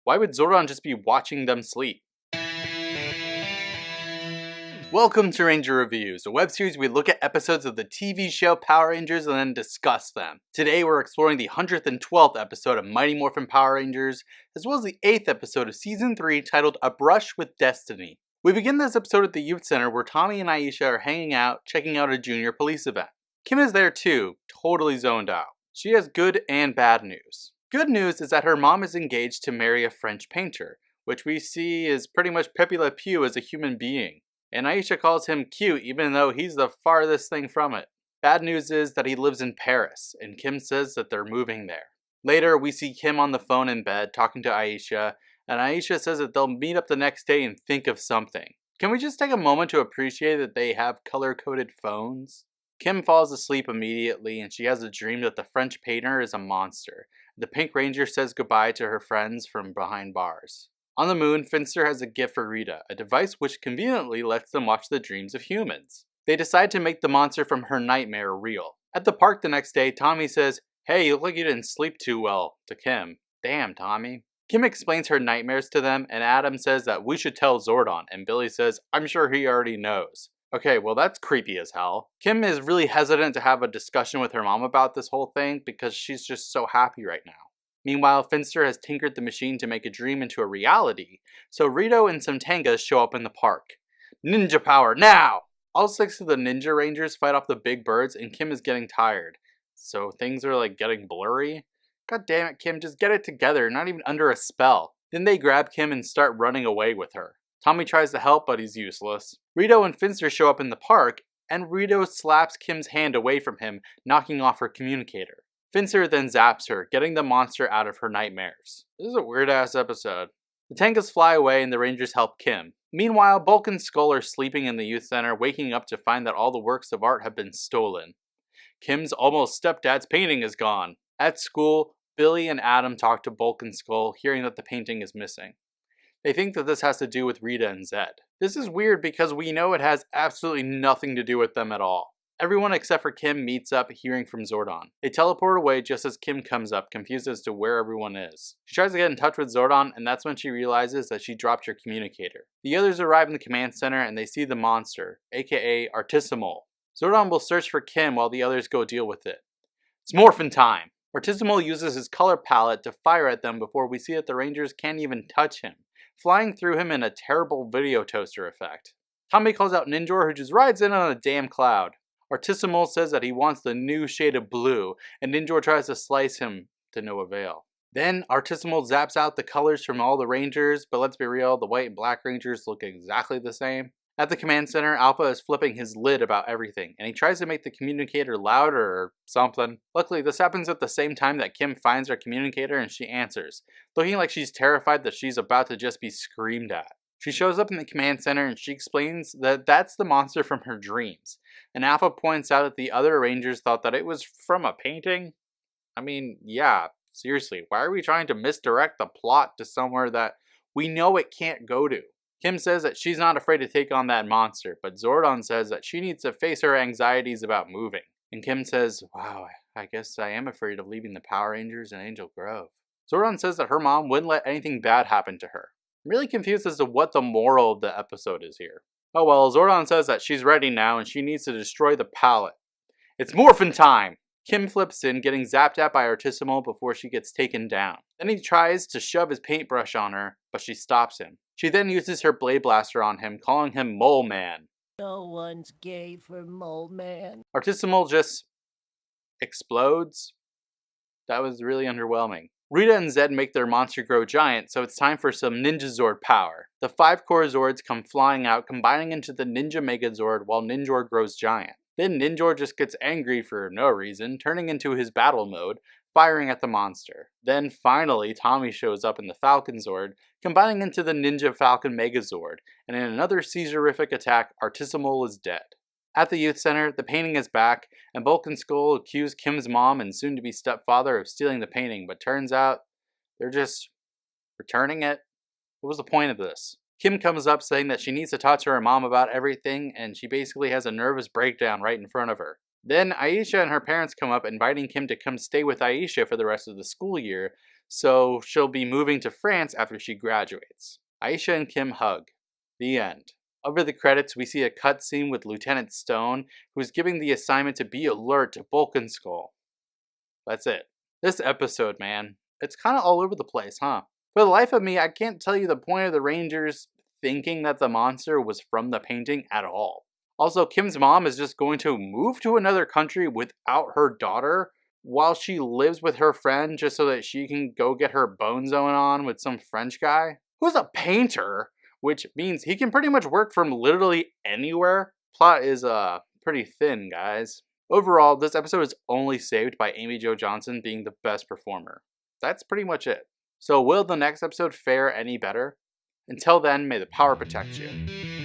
Why would Zordon just be watching them sleep? Welcome to Ranger Reviews, a web series where we look at episodes of the TV show Power Rangers and then discuss them. Today we're exploring the 112th episode of Mighty Morphin Power Rangers, as well as the 8th episode of Season 3 titled A Brush with Destiny. We begin this episode at the youth center where Tommy and Aisha are hanging out, checking out a junior police event. Kim is there too, totally zoned out. She has good and bad news. Good news is that her mom is engaged to marry a French painter, which we see is pretty much Pepe Le Pew as a human being. And Aisha calls him cute even though he's the farthest thing from it. Bad news is that he lives in Paris, and Kim says that they're moving there. Later, we see Kim on the phone in bed talking to Aisha, and Aisha says that they'll meet up the next day and think of something. Can we just take a moment to appreciate that they have color-coded phones? Kim falls asleep immediately, and she has a dream that the French painter is a monster. The Pink Ranger says goodbye to her friends from behind bars. On the moon, Finster has a gift for Rita, a device which conveniently lets them watch the dreams of humans. They decide to make the monster from her nightmare real. At the park the next day, Tommy says, "Hey, you look like you didn't sleep too well," to Kim. Damn, Tommy. Kim explains her nightmares to them, and Adam says that we should tell Zordon, and Billy says, "I'm sure he already knows." Okay, well that's creepy as hell. Kim is really hesitant to have a discussion with her mom about this whole thing because she's just so happy right now. Meanwhile, Finster has tinkered the machine to make a dream into a reality, so Rito and some Tangas show up in the park. Ninja power, now! All 6 of the Ninja Rangers fight off the big birds and Kim is getting tired. So things are like getting blurry? God damn it, Kim, just get it together, not even under a spell. Then they grab Kim and start running away with her. Tommy tries to help, but he's useless. Rito and Finster show up in the park, and Rito slaps Kim's hand away from him, knocking off her communicator. Finster then zaps her, getting the monster out of her nightmares. This is a weird-ass episode. The Tangas fly away and the Rangers help Kim. Meanwhile, Bulk and Skull are sleeping in the youth center, waking up to find that all the works of art have been stolen. Kim's almost stepdad's painting is gone. At school, Billy and Adam talk to Bulk and Skull, hearing that the painting is missing. They think that this has to do with Rita and Zed. This is weird because we know it has absolutely nothing to do with them at all. Everyone except for Kim meets up, hearing from Zordon. They teleport away just as Kim comes up, confused as to where everyone is. She tries to get in touch with Zordon, and that's when she realizes that she dropped her communicator. The others arrive in the command center and they see the monster, aka Artisimal. Zordon will search for Kim while the others go deal with it. It's morphin' time! Artisimal uses his color palette to fire at them before we see that the Rangers can't even touch him, flying through him in a terrible video toaster effect. Tommy calls out Ninjor, who just rides in on a damn cloud. Artisimal says that he wants the new shade of blue, and Ninjor tries to slice him to no avail. Then Artisimal zaps out the colors from all the Rangers, but let's be real, the white and black Rangers look exactly the same. At the command center, Alpha is flipping his lid about everything, and he tries to make the communicator louder or something. Luckily, this happens at the same time that Kim finds her communicator and she answers, looking like she's terrified that she's about to just be screamed at. She shows up in the command center and she explains that that's the monster from her dreams. And Alpha points out that the other Rangers thought that it was from a painting. I mean, yeah, seriously, why are we trying to misdirect the plot to somewhere that we know it can't go to? Kim says that she's not afraid to take on that monster, but Zordon says that she needs to face her anxieties about moving. And Kim says, wow, I guess I am afraid of leaving the Power Rangers in Angel Grove. Zordon says that her mom wouldn't let anything bad happen to her. I'm really confused as to what the moral of the episode is here. Oh well, Zordon says that she's ready now and she needs to destroy the palette. It's morphin' time! Kim flips in, getting zapped at by Artisimal before she gets taken down. Then he tries to shove his paintbrush on her, but she stops him. She then uses her blade blaster on him, calling him Mole Man. No one's gay for Mole Man. Artisimal just explodes. That was really underwhelming. Rita and Zed make their monster grow giant, so it's time for some Ninja Zord power. The 5 core Zords come flying out, combining into the Ninja Megazord while Ninjor grows giant. Then Ninjor just gets angry for no reason, turning into his battle mode, firing at the monster. Then finally, Tommy shows up in the Falcon Zord, combining into the Ninja Falcon Megazord, and in another seizurific attack, Artisimal is dead. At the youth center, the painting is back, and Bulk and Skull accuse Kim's mom and soon-to-be stepfather of stealing the painting, but turns out they're just returning it. What was the point of this? Kim comes up saying that she needs to talk to her mom about everything, and she basically has a nervous breakdown right in front of her. Then Aisha and her parents come up inviting Kim to come stay with Aisha for the rest of the school year, so she'll be moving to France after she graduates. Aisha and Kim hug. The end. Over the credits, we see a cutscene with Lieutenant Stone, who's giving the assignment to be alert to Vulcan Skull. That's it. This episode, man, it's kind of all over the place, huh? For the life of me, I can't tell you the point of the Rangers thinking that the monster was from the painting at all. Also, Kim's mom is just going to move to another country without her daughter while she lives with her friend just so that she can go get her bonezoing on with some French guy who's a painter, which means he can pretty much work from literally anywhere. Plot is pretty thin, guys. Overall, this episode is only saved by Amy Jo Johnson being the best performer. That's pretty much it. So will the next episode fare any better? Until then, may the power protect you.